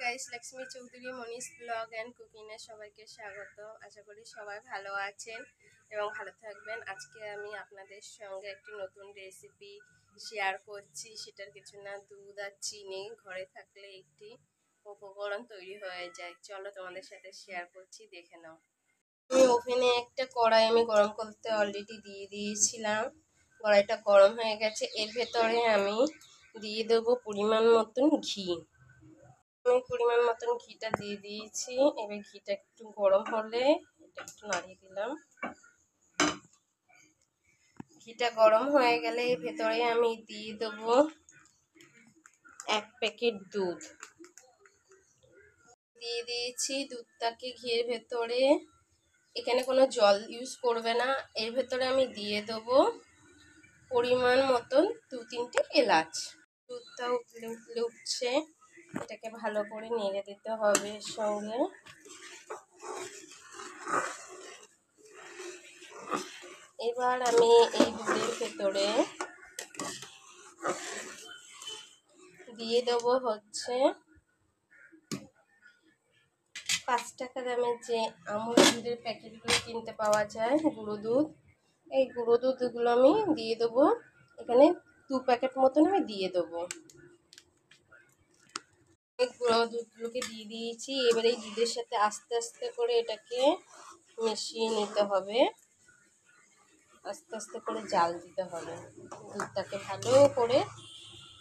Guys, Lakshmi Chowdhury Manish blog and কুকিংয়ে সবাইকে স্বাগত। আশা করি সবাই ভালো আছেন এবং ভালো থাকবেন। আজকে আমি আপনাদের সঙ্গে একটি নতুন রেসিপি শেয়ার করছি। সেটার কিছু না, দুধ আর চিনি ঘরে থাকলে একটি উপকরণ তৈরি হয়ে যায়। চলো তোমাদের সাথে শেয়ার করছি, দেখে নাও। আমি ওভেনে একটা কড়াই গরম করতে অলরেডি দিয়ে দিয়েছিলাম। কড়াইটা গরম হয়ে গেছে। এর ভেতরে আমি দিয়ে দেবো পরিমাণ মতন ঘি। আমি পরিমাণ মতন ঘিটা দিয়ে দিয়েছি। এবার ঘিটা একটু গরম হলে এটা একটু নাড়িয়ে দিলাম। ঘিটা গরম হয়ে গেলে ভেতরে আমি দিয়ে দেবো 1 প্যাকেট দুধ দিয়ে দিয়েছি। দুধটাকে ঘিয়ের ভেতরে, এখানে কোনো জল ইউজ করবে না। এর ভেতরে আমি দিয়ে দেবো পরিমাণ মতন 2-3টে এলাচ। দুধটা উঠছে, এটাকে ভালো করে নেড়ে দিতে হবে। এর সঙ্গে এবার আমি এই দুধের ভেতরে দিয়ে দেবো হচ্ছে 5 টাকা দামের যে আমুল দুধের প্যাকেটগুলো কিনতে পাওয়া যায়, গুঁড়ো দুধ। এই গুঁড়ো দুধগুলো আমি দিয়ে দেবো এখানে 2 প্যাকেট মতন আমি দিয়ে দেবো। এই গুঁড়ো দুধগুলোকে দিয়ে দিয়েছি। এবার এই দুধের সাথে আস্তে আস্তে করে এটাকে মিশিয়ে নিতে হবে। আস্তে আস্তে করে জাল দিতে হবে। দুধটাকে ভালো করে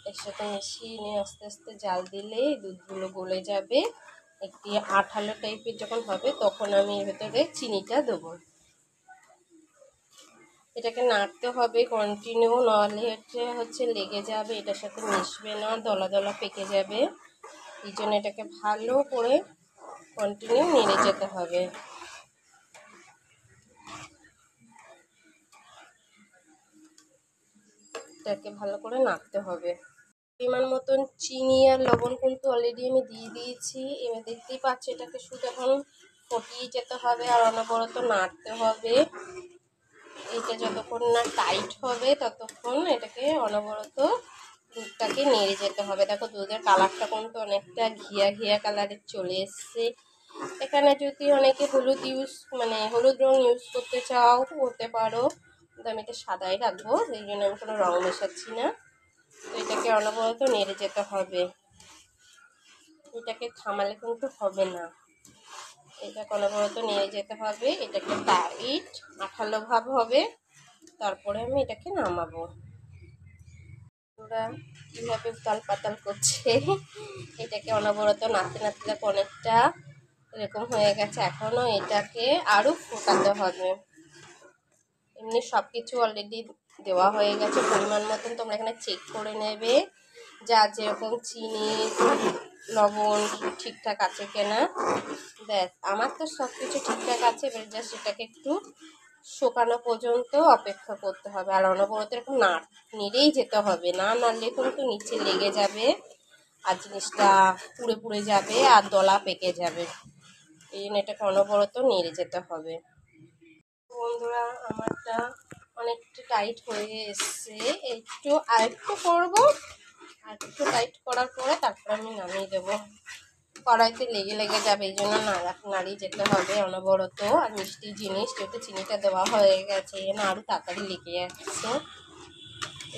এর সাথে মিশিয়ে নিয়ে আস্তে আস্তে জাল দিলে দুধগুলো গলে যাবে। একটি আঠালো টাইপের যখন হবে তখন আমি এর ভেতরে চিনিটা দেবো। এটাকে নাড়তে হবে কন্টিনিউ, নাহলে হচ্ছে লেগে যাবে, এটার সাথে মিশবে না, দলা দলা পেকে যাবে। এই জন্য এটাকে ভালো করে কন্টিনিউ নেড়ে যেতে হবে। এটাকে ভালো করে নাড়তে হবে। পরিমাণ মতন চিনি আর লবণ কিন্তু অলরেডি আমি দিয়ে দিয়েছি। এবার দেখতেই পাচ্ছি এটাকে শুধু এখন ফটিয়ে যেতে হবে আর অনবরত নাড়তে হবে। এটা যতক্ষণ না টাইট হবে ততক্ষণ এটাকে অনবরত দুধটাকে নেড়ে যেতে হবে। দেখো দুধের কালারটা কিন্তু অনেকটা ঘিয়া ঘিয়া কালারের চলে এসছে। এখানে যদি অনেকে হলুদ রং ইউজ করতে চাও করতে পারো, কিন্তু আমি এটা সাদাই রাখবো, এই জন্য আমি কোনো রং মেশাচ্ছি না। তো এটাকে অনবরত নেড়ে যেতে হবে। এটাকে থামালে কিন্তু হবে না, এটাকে অনবরত নেড়ে যেতে হবে। এটাকে টাইট আঠালো ভাব হবে, তারপরে আমি এটাকে নামাবো। ওরা কীভাবে উতাল পাতাল করছে, এটাকে অনবরত নাড়তে নাড়তে দেখো অনেকটা এরকম হয়ে গেছে। এখনও এটাকে আরও ফোটাতে হবে। এমনি সব কিছু অলরেডি দেওয়া হয়ে গেছে পরিমাণ মতন। তোমরা এখানে চেক করে নেবে যার যেরকম চিনি লবণ ঠিকঠাক আছে কিনা। ব্যাস, আমার তো সব কিছু ঠিকঠাক আছে। এবার জাস্ট এটাকে একটু শুকানো পর্যন্ত অপেক্ষা করতে হবে। আর অনবরত এরকম নেড়েই যেতে হবে, না নাড়লে কিন্তু নিচে লেগে যাবে আর জিনিসটা পুড়ে পুড়ে যাবে আর দলা পেকে যাবে। এই জন্য এটাকে অনবরত নেড়ে যেতে হবে। বন্ধুরা, আমারটা অনেকটা টাইট হয়ে এসছে। আরেকটু করবো, আরেকটু টাইট করার পরে তারপর আমি নামিয়ে দেবো। কড়াইতে লেগে লেগে যাবে, এই জন্য নাড়িয়ে যেতে হবে অনবরত। আর মিষ্টি জিনিস যেহেতু চিনিটা দেওয়া হয়ে গেছে, এই জন্য আরও তাড়াতাড়ি লেগে যাচ্ছে।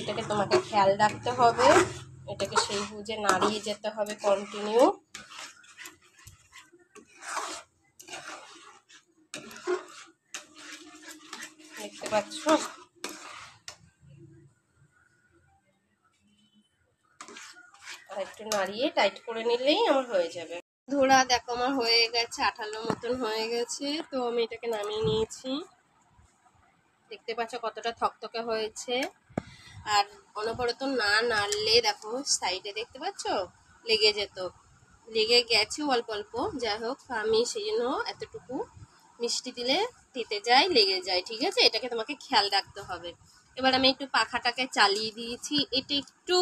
এটাকে তোমাকে খেয়াল রাখতে হবে, এটাকে সেই বুঝে নাড়িয়ে যেতে হবে কন্টিনিউ। দেখতে পাচ্ছ, আর একটু নাড়িয়ে টাইট করে নিলেই আমার হয়ে যাবে। ধরা দেখো আমার হয়ে গেছে, আঠালো মতন হয়ে গেছে। তো আমি এটাকে নামিয়ে নিয়েছি। দেখতে পাচ্ছ কতটা থকথকে হয়েছে। আর অনবরত না নাড়লে দেখো সাইডে দেখতে পাচ্ছ লেগে যেত, লেগে গেছে অল্প অল্প। যাই হোক, আমি সেই জন্য এতটুকু মিষ্টি দিলে দিতে যাই লেগে যায়, ঠিক আছে? এটাকে তোমাকে খেয়াল রাখতে হবে। এবার আমি একটু পাখাটাকে চালিয়ে দিয়েছি। এটা একটু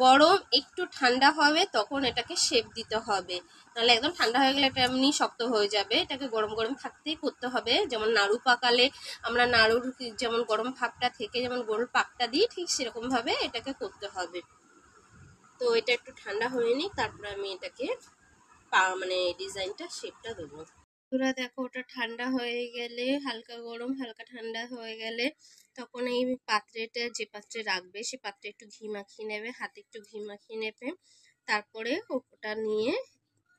গরম, একটু ঠান্ডা হবে তখন এটাকে শেপ দিতে হবে, নাহলে একদম ঠান্ডা হয়ে গেলে এটা এমনি শক্ত হয়ে যাবে। এটাকে গরম গরম থাকতেই করতে হবে। যেমন নাড়ু পাকালে আমরা নাড়ুর যেমন গরম ভাবটা থেকে যেমন গোল পাকটা দিই, ঠিক সেরকম ভাবে এটাকে করতে হবে। তো এটা একটু ঠান্ডা হয়ে নিই, তারপরে আমি এটাকে মানে ডিজাইনটা শেপটা দেবো। তোরা দেখো ওটা ঠান্ডা হয়ে গেলে, হালকা গরম হালকা ঠান্ডা হয়ে গেলে তখন এই পাত্রেটা, যে পাত্রে রাখবে সে পাত্রে একটু ঘি মাখিয়ে নেবে, হাতে একটু ঘি মাখিয়ে নেবে। তারপরে ওটা নিয়ে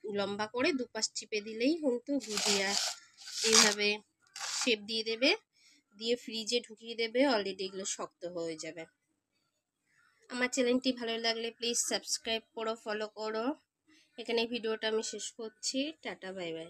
লম্বা করে দুপাশ চিপে দিলেই কিন্তু গুজিয়া এইভাবে শেপ দিয়ে দেবে, দিয়ে ফ্রিজে ঢুকিয়ে দেবে। অলরেডি এগুলো শক্ত হয়ে যাবে। আমার চ্যানেলটি ভালো লাগলে প্লিজ সাবস্ক্রাইব করো, ফলো করো। এখানে ভিডিওটা আমি শেষ করছি। Tata, bye bye.